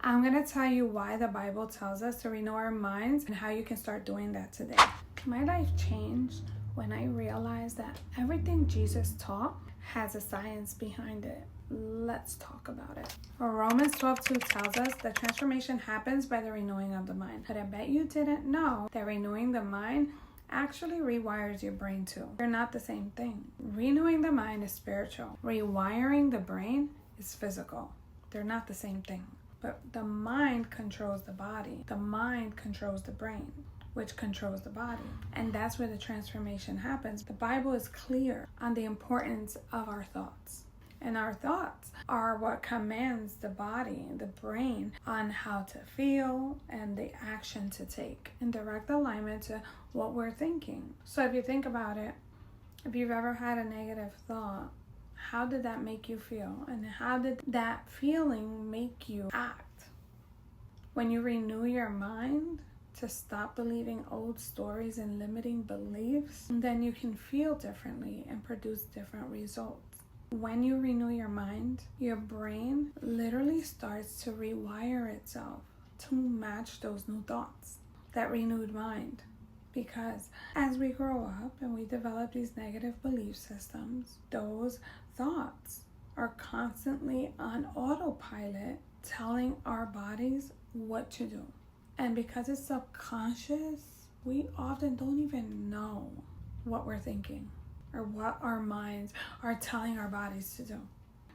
I'm going to tell you why the Bible tells us to renew our minds and how you can start doing that today. My life changed when I realized that everything Jesus taught has a science behind it. Let's talk about it. Romans 12:2 tells us that transformation happens by the renewing of the mind. But I bet you didn't know that renewing the mind actually rewires your brain too. They're not the same thing. Renewing the mind is spiritual. Rewiring the brain is physical. They're not the same thing. But the mind controls the body. The mind controls the brain, which controls the body. And that's where the transformation happens. The Bible is clear on the importance of our thoughts. And our thoughts are what commands the body, the brain, on how to feel and the action to take in direct alignment to what we're thinking. So if you think about it, if you've ever had a negative thought, how did that make you feel? And how did that feeling make you act? When you renew your mind to stop believing old stories and limiting beliefs, then you can feel differently and produce different results. When you renew your mind, your brain literally starts to rewire itself to match those new thoughts, that renewed mind. Because as we grow up and we develop these negative belief systems, those thoughts are constantly on autopilot telling our bodies what to do. And because it's subconscious, we often don't even know what we're thinking or what our minds are telling our bodies to do.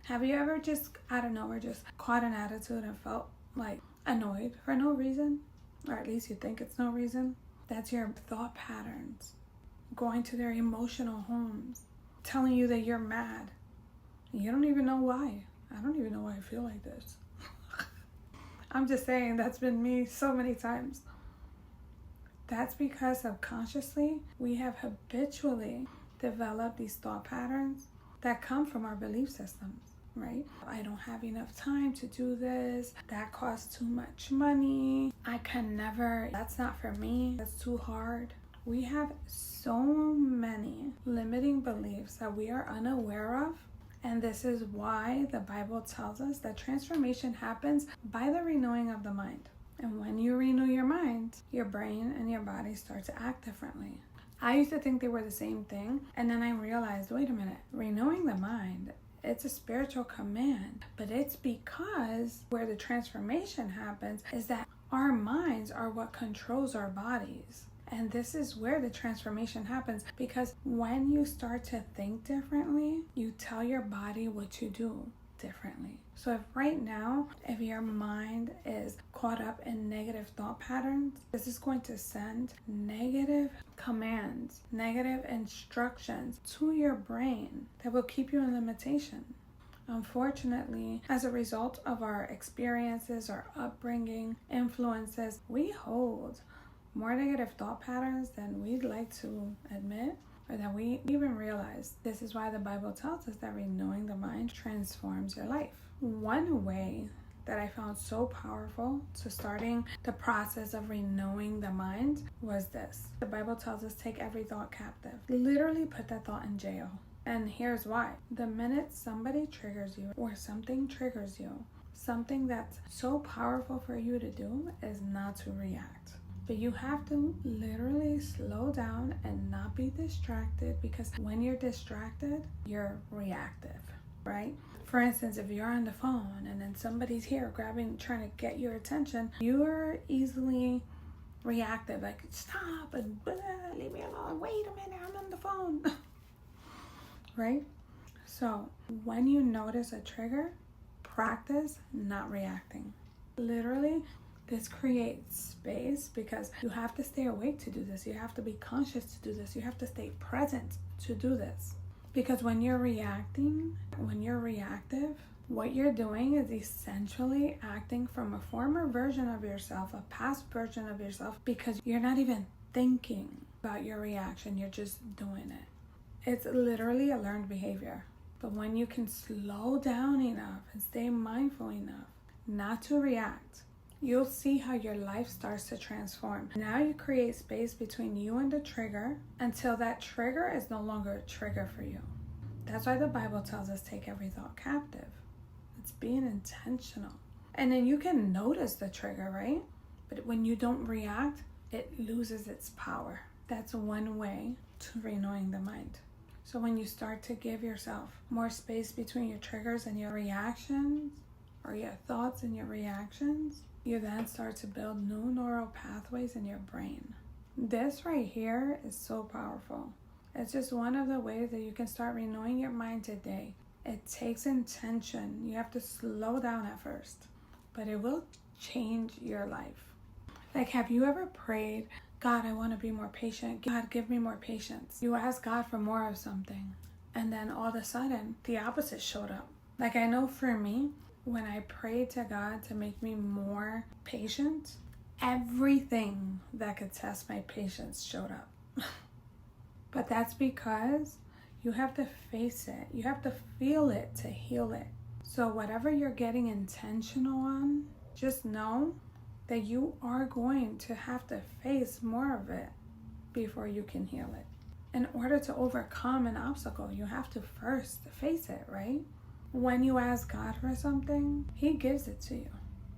Have you ever just out of nowhere just caught an attitude and felt like annoyed for no reason? Or at least you think it's no reason? That's your thought patterns going to their emotional homes, telling you that you're mad. You don't even know why. I don't even know why I feel like this. I'm just saying, that's been me so many times. That's because subconsciously we have habitually developed these thought patterns that come from our belief systems, right? I don't have enough time to do this. That costs too much money. I can never. That's not for me. That's too hard. We have so many limiting beliefs that we are unaware of. And this is why the Bible tells us that transformation happens by the renewing of the mind. And when you renew your mind, your brain and your body start to act differently. I used to think they were the same thing. And then I realized, wait a minute, renewing the mind, it's a spiritual command. But it's because where the transformation happens is that our minds are what controls our bodies. And this is where the transformation happens, because when you start to think differently, you tell your body what to do differently. So if right now, if your mind is caught up in negative thought patterns, this is going to send negative commands, negative instructions to your brain that will keep you in limitation. Unfortunately, as a result of our experiences, our upbringing, influences, we hold more negative thought patterns than we'd like to admit or that we even realize. This is why the Bible tells us that renewing the mind transforms your life. One way that I found so powerful to starting the process of renewing the mind was this. The Bible tells us take every thought captive. Literally put that thought in jail. And here's why. The minute somebody triggers you or something triggers you, something that's so powerful for you to do is not to react. But you have to literally slow down and not be distracted, because when you're distracted, you're reactive, right? For instance, if you're on the phone and then somebody's here trying to get your attention, you're easily reactive, like stop and leave me alone. Wait a minute, I'm on the phone, right? So when you notice a trigger, practice not reacting. Literally, this creates space, because you have to stay awake to do this. You have to be conscious to do this. You have to stay present to do this. Because when you're reacting, when you're reactive, what you're doing is essentially acting from a former version of yourself, a past version of yourself, because you're not even thinking about your reaction. You're just doing it. It's literally a learned behavior. But when you can slow down enough and stay mindful enough not to react, you'll see how your life starts to transform. Now you create space between you and the trigger until that trigger is no longer a trigger for you. That's why the Bible tells us take every thought captive. It's being intentional. And then you can notice the trigger, right? But when you don't react, it loses its power. That's one way to renewing the mind. So when you start to give yourself more space between your triggers and your reactions, or your thoughts and your reactions, you then start to build new neural pathways in your brain. This right here is so powerful. It's just one of the ways that you can start renewing your mind today. It takes intention. You have to slow down at first, but it will change your life. Like, have you ever prayed, God, I want to be more patient. God, give me more patience. You ask God for more of something, and then all of a sudden, the opposite showed up. Like, I know for me, when I prayed to God to make me more patient, everything that could test my patience showed up. But that's because you have to face it. You have to feel it to heal it. So whatever you're getting intentional on, just know that you are going to have to face more of it before you can heal it. In order to overcome an obstacle, you have to first face it, right? When you ask God for something, He gives it to you.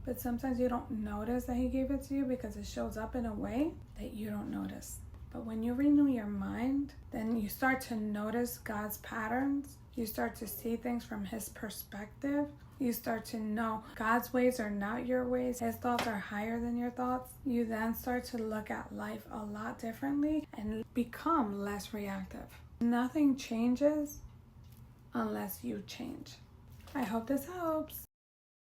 But sometimes you don't notice that He gave it to you because it shows up in a way that you don't notice. But when you renew your mind, then you start to notice God's patterns. You start to see things from His perspective. You start to know God's ways are not your ways. His thoughts are higher than your thoughts. You then start to look at life a lot differently and become less reactive. Nothing changes unless you change. I hope this helps.